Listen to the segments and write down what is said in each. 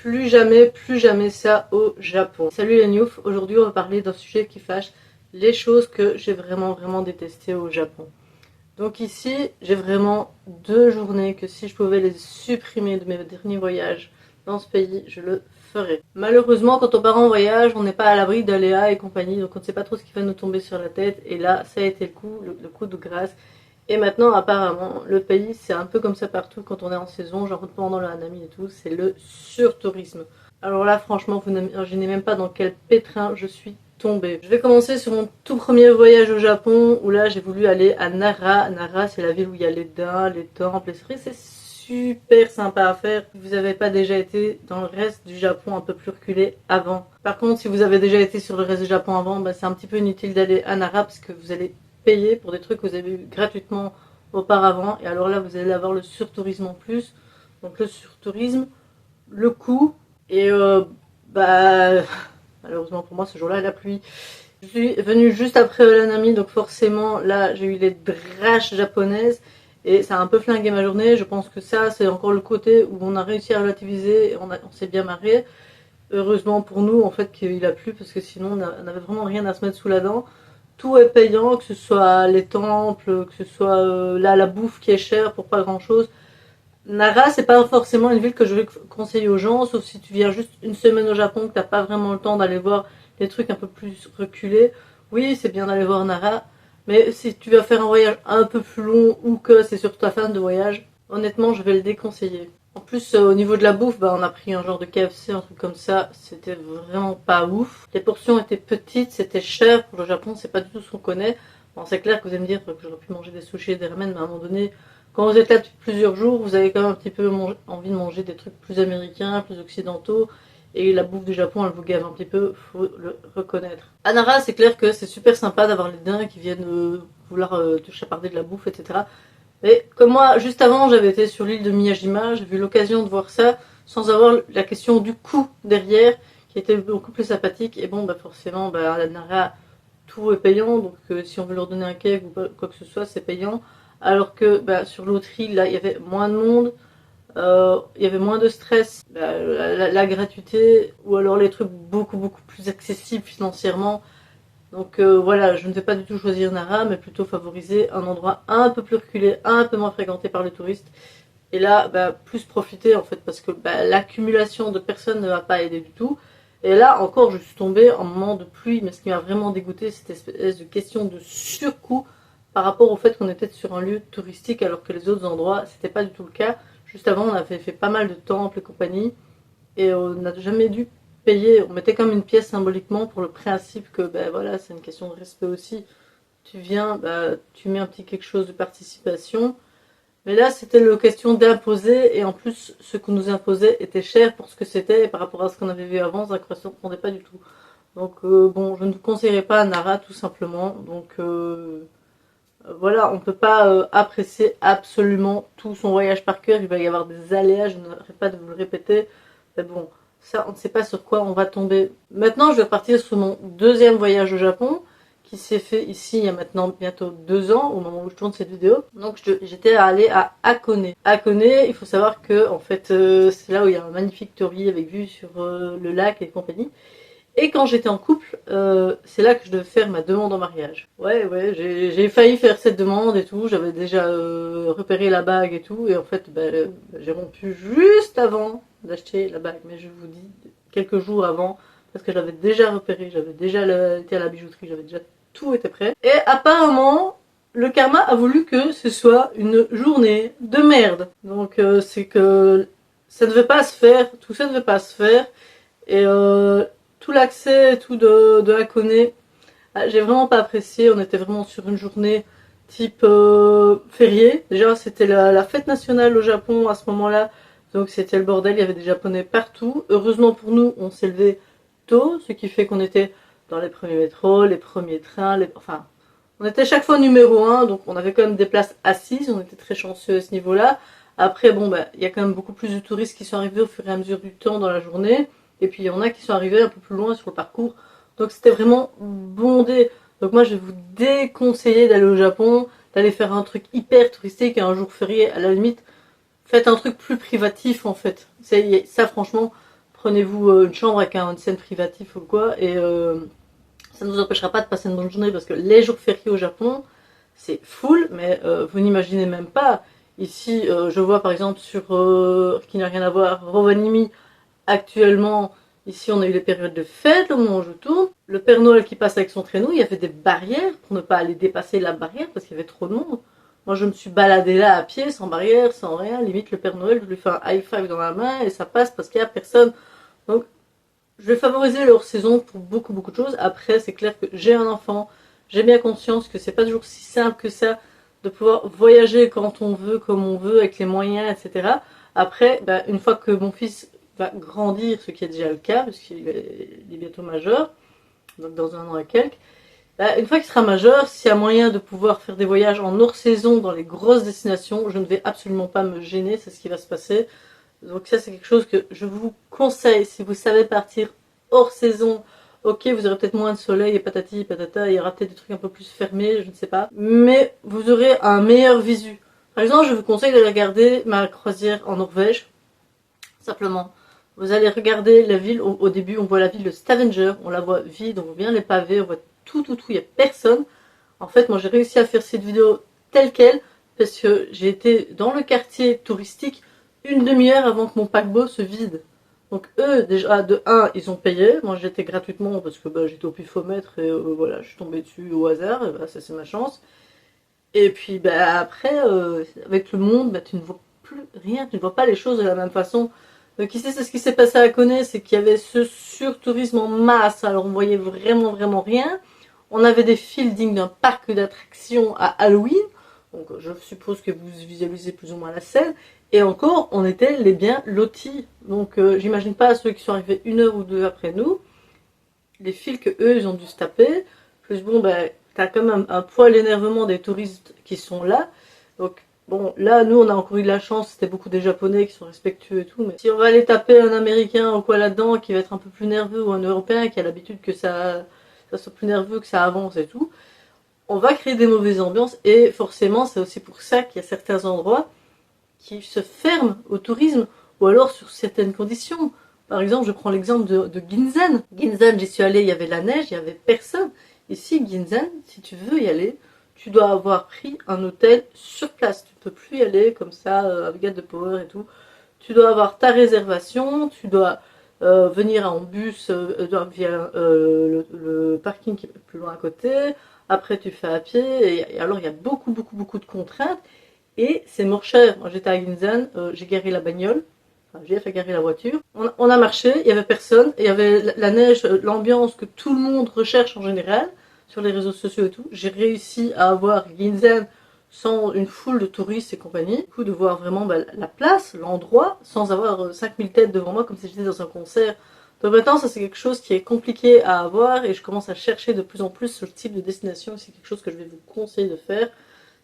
plus jamais ça au Japon. Salut les Newf, aujourd'hui on va parler d'un sujet qui fâche, les choses que j'ai vraiment détestées au Japon. Donc ici, j'ai vraiment 2 journées que si je pouvais les supprimer de mes derniers voyages dans ce pays, je le ferais. Malheureusement, quand on part en voyage, on n'est pas à l'abri d'aléas et compagnie, donc on ne sait pas trop ce qui va nous tomber sur la tête, et là, ça a été le coup de grâce. Et maintenant, apparemment, le pays, c'est un peu comme ça partout quand on est en saison, genre pendant le Hanami et tout, c'est le surtourisme. Alors là, franchement, vous n'imaginez même pas dans quel pétrin je suis tombée. Je vais commencer sur mon tout premier voyage au Japon, où là, j'ai voulu aller à Nara. Nara, c'est la ville où il y a les daims, les temples, les cerises, c'est super sympa à faire. Si vous n'avez pas déjà été dans le reste du Japon un peu plus reculé avant. Par contre, si vous avez déjà été sur le reste du Japon avant, bah, c'est un petit peu inutile d'aller à Nara parce que vous allez payer pour des trucs que vous avez eu gratuitement auparavant. Et alors là, vous allez avoir le surtourisme en plus. Donc le surtourisme, le coût et malheureusement pour moi, ce jour-là, la pluie. Je suis venue juste après l'Hanami, donc forcément, là, j'ai eu les draches japonaises. Et ça a un peu flingué ma journée. Je pense que ça, c'est encore le côté où on a réussi à relativiser, on s'est bien marré. Heureusement pour nous, en fait, qu'il a plu, parce que sinon, on n'avait vraiment rien à se mettre sous la dent. Tout est payant, que ce soit les temples, que ce soit là la bouffe qui est chère pour pas grand chose. Nara, c'est pas forcément une ville que je vais conseiller aux gens, sauf si tu viens juste une semaine au Japon, que t'as pas vraiment le temps d'aller voir des trucs un peu plus reculés. Oui, c'est bien d'aller voir Nara, mais si tu vas faire un voyage un peu plus long ou que c'est surtout ta fin de voyage, honnêtement, je vais le déconseiller. En plus, au niveau de la bouffe, bah, on a pris un genre de KFC, un truc comme ça, c'était vraiment pas ouf. Les portions étaient petites, c'était cher pour le Japon, c'est pas du tout ce qu'on connaît. Bon, c'est clair que vous allez me dire que j'aurais pu manger des sushis et des ramen, mais à un moment donné, quand vous êtes là depuis plusieurs jours, vous avez quand même un petit peu envie de manger des trucs plus américains, plus occidentaux. Et la bouffe du Japon, elle vous gave un petit peu, faut le reconnaître. À Nara, c'est clair que c'est super sympa d'avoir les daims qui viennent vouloir te chaparder de la bouffe, etc. Mais comme moi, juste avant, j'avais été sur l'île de Miyajima, j'ai eu l'occasion de voir ça sans avoir la question du coût derrière, qui était beaucoup plus sympathique. Et bon, bah forcément, bah, à Nara, tout est payant, donc si on veut leur donner un cake ou quoi que ce soit, c'est payant. Alors que bah, sur l'autre île, là, il y avait moins de monde, il y avait moins de stress, bah, la gratuité, ou alors les trucs beaucoup plus accessibles financièrement. Donc voilà, je ne vais pas du tout choisir Nara, mais plutôt favoriser un endroit un peu plus reculé, un peu moins fréquenté par les touristes. Et là, bah, plus profiter en fait, parce que bah, l'accumulation de personnes ne va pas aider du tout. Et là encore, je suis tombée en moment de pluie, mais ce qui m'a vraiment dégoûté, cette espèce de question de surcoût par rapport au fait qu'on était sur un lieu touristique, alors que les autres endroits, c'était pas du tout le cas. Juste avant, on avait fait pas mal de temples et compagnie, et on n'a jamais dû payer. On mettait comme une pièce symboliquement pour le principe que ben voilà, c'est une question de respect aussi. Tu viens, bah, tu mets un petit quelque chose de participation. Mais là, c'était la question d'imposer, et en plus, ce qu'on nous imposait était cher pour ce que c'était, et par rapport à ce qu'on avait vu avant, ça ne correspondait pas du tout. Donc bon, je ne vous conseillerais pas Nara tout simplement. Donc voilà, on ne peut pas apprécier absolument tout son voyage par cœur. Il va y avoir des aléas, je n'arrête pas de vous le répéter. Mais bon, ça, on ne sait pas sur quoi on va tomber. Maintenant, je vais repartir sur mon deuxième voyage au Japon, qui s'est fait ici il y a maintenant bientôt 2 ans, au moment où je tourne cette vidéo. Donc j'étais allée à Hakone. Hakone, il faut savoir que en fait, c'est là où il y a un magnifique torii avec vue sur le lac et compagnie. Et quand j'étais en couple, c'est là que je devais faire ma demande en mariage. Ouais, j'ai failli faire cette demande et tout. J'avais déjà repéré la bague et tout. Et en fait, j'ai rompu juste avant d'acheter la bague. Mais je vous dis, quelques jours avant, parce que je l'avais déjà repéré, j'avais déjà été à la bijouterie, j'avais déjà tout été prêt. Et apparemment, le karma a voulu que ce soit une journée de merde. Donc c'est que ça ne devait pas se faire, tout ça ne devait pas se faire. Et tout l'accès et tout de Hakone, j'ai vraiment pas apprécié. On était vraiment sur une journée type férié. Déjà, c'était la fête nationale au Japon à ce moment-là. Donc c'était le bordel, il y avait des Japonais partout. Heureusement pour nous, on s'est levé tôt, ce qui fait qu'on était dans les premiers métros, les premiers trains, enfin, on était chaque fois numéro 1, donc on avait quand même des places assises, on était très chanceux à ce niveau-là. Après, bon, bah, il y a quand même beaucoup plus de touristes qui sont arrivés au fur et à mesure du temps dans la journée. Et puis il y en a qui sont arrivés un peu plus loin sur le parcours. Donc c'était vraiment bondé. Donc moi je vais vous déconseiller d'aller au Japon, d'aller faire un truc hyper touristique un jour férié. À la limite, faites un truc plus privatif en fait. Ça franchement, prenez-vous une chambre avec un onsen privatif ou quoi, et ça ne vous empêchera pas de passer une bonne journée, parce que les jours fériés au Japon, c'est full, mais vous n'imaginez même pas. Ici, je vois par exemple sur, qui n'a rien à voir, Rovaniemi, actuellement, ici on a eu les périodes de fête, au moment où je tourne, le Père Noël qui passe avec son traîneau, il y avait des barrières pour ne pas aller dépasser la barrière parce qu'il y avait trop de monde. Moi je me suis baladée là à pied, sans barrière, sans rien, limite le Père Noël, je lui fais un high five dans la main et ça passe parce qu'il n'y a personne. Donc je vais favoriser leur saison pour beaucoup de choses. Après c'est clair que j'ai un enfant, j'ai bien conscience que c'est pas toujours si simple que ça de pouvoir voyager quand on veut, comme on veut, avec les moyens, etc. Après, une fois que mon fils va grandir, ce qui est déjà le cas, parce qu'il est bientôt majeur, donc dans 1 an et quelques, une fois qu'il sera majeur, s'il y a moyen de pouvoir faire des voyages en hors saison dans les grosses destinations, je ne vais absolument pas me gêner, c'est ce qui va se passer. Donc ça c'est quelque chose que je vous conseille, si vous savez partir hors saison. Ok, vous aurez peut-être moins de soleil et patati patata, il y aura peut-être des trucs un peu plus fermés, je ne sais pas. Mais vous aurez un meilleur visu. Par exemple, je vous conseille de regarder ma croisière en Norvège. Simplement, vous allez regarder la ville, au début on voit la ville de Stavanger, on la voit vide, on voit bien les pavés, on voit tout, il n'y a personne. En fait, moi j'ai réussi à faire cette vidéo telle quelle, parce que j'ai été dans le quartier touristique 1/2 heure avant que mon paquebot se vide. Donc eux, déjà, de 1, ils ont payé. Moi, j'étais gratuitement parce que j'étais au pifomètre et voilà, je suis tombée dessus au hasard. Et ça, c'est ma chance. Et puis après, avec le monde, tu ne vois plus rien. Tu ne vois pas les choses de la même façon. Donc ici, c'est ce qui s'est passé à Kone, c'est qu'il y avait ce surtourisme en masse. Alors on voyait vraiment rien. On avait des files dignes d'un parc d'attractions à Halloween. Donc je suppose que vous visualisez plus ou moins la scène. Et encore, on était les bien lotis. Donc j'imagine pas ceux qui sont arrivés 1 heure ou 2 après nous, les files que eux ils ont dû se taper. Plus bon, t'as quand même un poil énervement des touristes qui sont là. Donc bon, là nous on a encore eu de la chance, c'était beaucoup des Japonais qui sont respectueux et tout. Mais si on va aller taper un Américain ou quoi là-dedans qui va être un peu plus nerveux, ou un Européen qui a l'habitude que ça soit plus nerveux, que ça avance et tout, on va créer des mauvaises ambiances. Et forcément c'est aussi pour ça qu'il y a certains endroits qui se ferment au tourisme, ou alors sur certaines conditions. Par exemple, je prends l'exemple de Ginzan. Ginzan, j'y suis allée, il y avait la neige, il y avait personne. Ici, Ginzan, si tu veux y aller, tu dois avoir pris un hôtel sur place. Tu ne peux plus y aller comme ça, avec Get the Power et tout. Tu dois avoir ta réservation, tu dois venir en bus via le parking qui est plus loin à côté. Après, tu fais à pied. Et alors, il y a beaucoup de contraintes. Et c'est mort cher. Moi j'étais à Ginzan, j'ai garé la bagnole, enfin j'ai fait garer la voiture. On a marché, il y avait personne, il y avait la neige, l'ambiance que tout le monde recherche en général, sur les réseaux sociaux et tout. J'ai réussi à avoir Ginzan sans une foule de touristes et compagnie. Du coup de voir vraiment la place, l'endroit, sans avoir 5000 têtes devant moi comme si j'étais dans un concert. Donc maintenant ça c'est quelque chose qui est compliqué à avoir et je commence à chercher de plus en plus ce type de destination. C'est quelque chose que je vais vous conseiller de faire.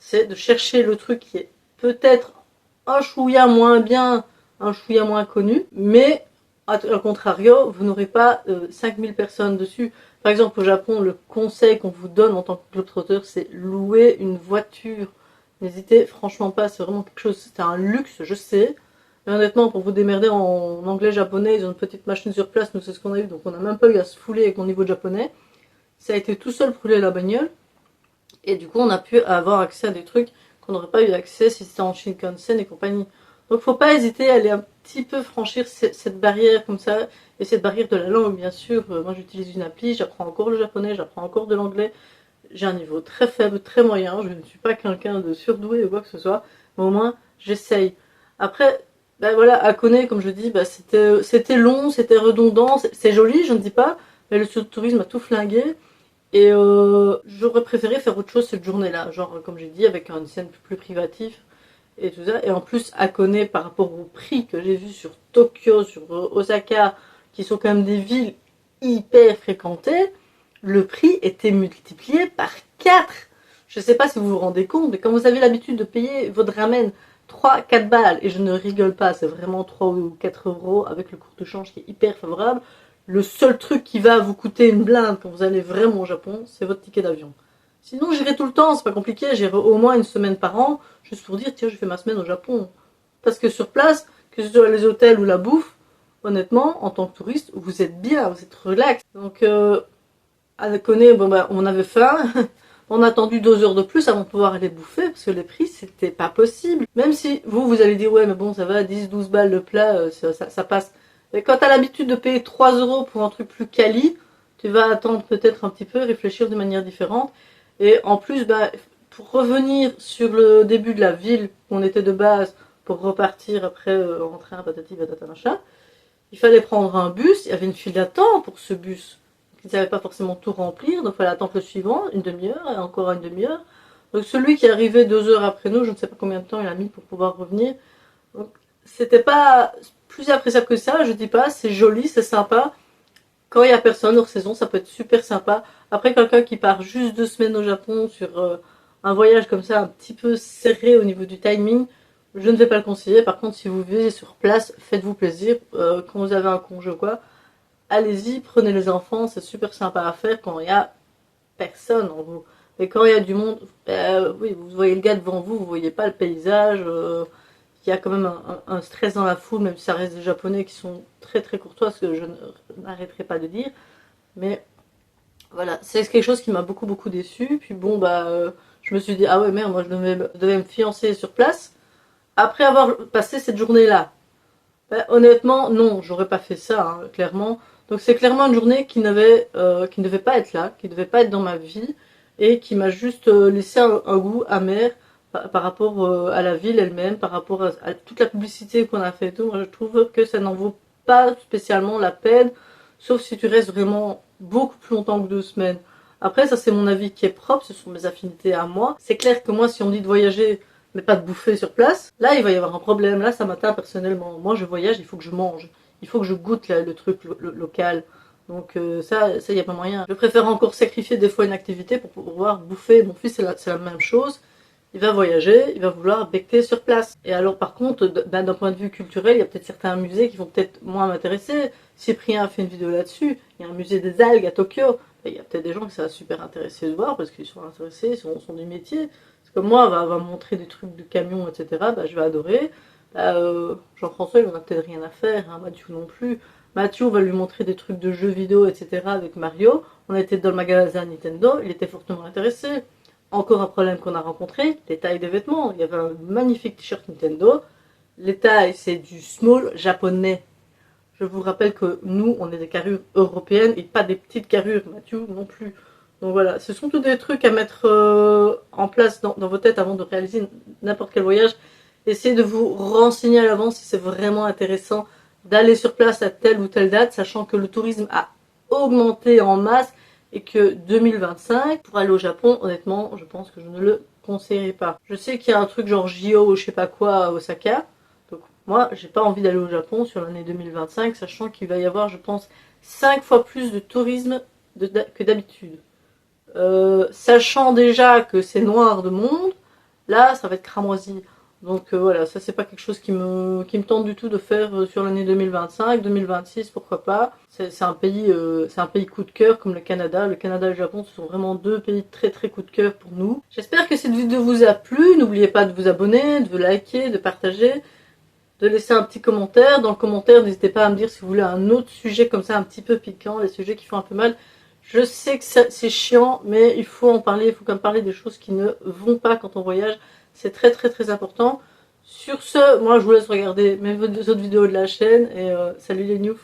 C'est de chercher le truc qui est peut-être un chouïa moins bien, un chouïa moins connu, mais à contrario, vous n'aurez pas 5000 personnes dessus. Par exemple, au Japon, le conseil qu'on vous donne en tant que globetrotter, c'est louer une voiture. N'hésitez franchement pas, c'est vraiment quelque chose, c'est un luxe, je sais. Mais honnêtement, pour vous démerder en anglais, japonais, ils ont une petite machine sur place, nous c'est ce qu'on a eu, donc on n'a même pas eu à se fouler avec mon niveau de japonais. Ça a été tout seul pour rouler la bagnole. Et du coup, on a pu avoir accès à des trucs qu'on n'aurait pas eu accès si c'était en Shinkansen et compagnie. Donc, faut pas hésiter à aller un petit peu franchir cette barrière comme ça. Et cette barrière de la langue, bien sûr. Moi, j'utilise une appli, j'apprends encore le japonais, j'apprends encore de l'anglais. J'ai un niveau très faible, très moyen. Je ne suis pas quelqu'un de surdoué ou quoi que ce soit. Mais au moins, j'essaye. Après, voilà, à Kone, comme je dis, c'était long, c'était redondant. C'est joli, je ne dis pas. Mais le tourisme a tout flingué. Et j'aurais préféré faire autre chose cette journée-là, genre comme j'ai dit, avec un scène plus privatif et tout ça. Et en plus, à Kone, par rapport au prix que j'ai vu sur Tokyo, sur Osaka, qui sont quand même des villes hyper fréquentées, le prix était multiplié par 4. Je sais pas si vous vous rendez compte, mais quand vous avez l'habitude de payer votre ramen 3-4 balles, et je ne rigole pas, c'est vraiment 3 ou 4 euros avec le cours de change qui est hyper favorable. Le seul truc qui va vous coûter une blinde quand vous allez vraiment au Japon, c'est votre ticket d'avion. Sinon, j'irai tout le temps, c'est pas compliqué, j'irai au moins une semaine par an, juste pour dire, tiens, je fais ma semaine au Japon. Parce que sur place, que ce soit les hôtels ou la bouffe, honnêtement, en tant que touriste, vous êtes bien, vous êtes relax. Donc, à Nakone, bon bah, on avait faim. On a attendu 2 heures de plus avant de pouvoir aller bouffer, parce que les prix, c'était pas possible. Même si vous allez dire, ouais, mais bon, ça va, 10-12 balles le plat, ça passe. Mais quand t'as l'habitude de payer 3 euros pour un truc plus quali, tu vas attendre peut-être un petit peu, réfléchir de manière différente. Et en plus, bah, pour revenir sur le début de la ville où on était de base, pour repartir après en train, patati patata machin, il fallait prendre un bus, il y avait une file d'attente pour ce bus. Ils ne savaient pas forcément tout remplir, donc il fallait attendre le suivant, une demi-heure, et encore une demi-heure. Donc celui qui est arrivé 2 heures après nous, je ne sais pas combien de temps il a mis pour pouvoir revenir. Donc c'était pas plus appréciable que ça, je dis pas, c'est joli, c'est sympa. Quand il n'y a personne hors saison, ça peut être super sympa. Après, quelqu'un qui part juste 2 semaines au Japon sur un voyage comme ça, un petit peu serré au niveau du timing, je ne vais pas le conseiller. Par contre, si vous vivez sur place, faites-vous plaisir. Quand vous avez un congé ou quoi, allez-y, prenez les enfants, c'est super sympa à faire quand il y a personne en vous. Mais quand il y a du monde, oui, vous voyez le gars devant vous, vous voyez pas le paysage. Il y a quand même un stress dans la foule, même si ça reste des Japonais qui sont très très courtois, ce que je n'arrêterai pas de dire. Mais voilà, c'est quelque chose qui m'a beaucoup déçu. Puis bon, bah, je me suis dit, ah ouais, merde, moi je devais me fiancer sur place. Après avoir passé cette journée-là, bah, honnêtement, non, j'aurais pas fait ça, hein, clairement. Donc c'est clairement une journée qui ne devait pas être là, qui ne devait pas être dans ma vie, et qui m'a juste laissé un goût amer par rapport à la ville elle-même, par rapport à toute la publicité qu'on a fait et tout. Moi, je trouve que ça n'en vaut pas spécialement la peine, sauf si tu restes vraiment beaucoup plus longtemps que 2 semaines. Après, ça c'est mon avis qui est propre, ce sont mes affinités à moi. C'est clair que moi, si on me dit de voyager mais pas de bouffer sur place, là il va y avoir un problème, là ça m'atteint personnellement. Moi je voyage, il faut que je mange, il faut que je goûte le truc local. Donc ça il n'y a pas moyen. Je préfère encore sacrifier des fois une activité pour pouvoir bouffer. Mon fils c'est la même chose. Il va voyager, il va vouloir becter sur place. Et alors par contre, d'un point de vue culturel, il y a peut-être certains musées qui vont peut-être moins m'intéresser. Cyprien a fait une vidéo là-dessus. Il y a un musée des algues à Tokyo. Et il y a peut-être des gens qui ça va super intéresser de voir parce qu'ils sont intéressés, ils sont du métier. Parce que moi, va me montrer des trucs de camion, etc. Bah, je vais adorer. Bah, Jean-François, il en a peut-être rien à faire. Hein, Mathieu non plus. Mathieu, on va lui montrer des trucs de jeux vidéo, etc. avec Mario. On était dans le magasin Nintendo. Il était fortement intéressé. Encore un problème qu'on a rencontré, les tailles des vêtements. Il y avait un magnifique t-shirt Nintendo. Les tailles, c'est du small japonais. Je vous rappelle que nous, on est des carrures européennes et pas des petites carrures, Mathieu non plus. Donc voilà, ce sont tous des trucs à mettre en place dans vos têtes avant de réaliser n'importe quel voyage. Essayez de vous renseigner à l'avance si c'est vraiment intéressant d'aller sur place à telle ou telle date, sachant que le tourisme a augmenté en masse et que 2025, pour aller au Japon, honnêtement, je pense que je ne le conseillerais pas. Je sais qu'il y a un truc genre JO ou je sais pas quoi à Osaka. Donc moi, j'ai pas envie d'aller au Japon sur l'année 2025, sachant qu'il va y avoir, je pense, 5 fois plus de tourisme que d'habitude. Sachant déjà que c'est noir de monde, là, ça va être cramoisi. Donc voilà, ça c'est pas quelque chose qui me tente du tout de faire sur l'année 2025, 2026, pourquoi pas. C'est un pays coup de cœur comme le Canada. Le Canada et le Japon, ce sont vraiment 2 pays très très coup de cœur pour nous. J'espère que cette vidéo vous a plu. N'oubliez pas de vous abonner, de liker, de partager, de laisser un petit commentaire. Dans le commentaire, n'hésitez pas à me dire si vous voulez un autre sujet comme ça, un petit peu piquant, des sujets qui font un peu mal. Je sais que c'est chiant, mais il faut en parler, il faut quand même parler des choses qui ne vont pas quand on voyage. C'est très très très important. Sur ce, moi je vous laisse regarder mes autres vidéos de la chaîne et salut les news.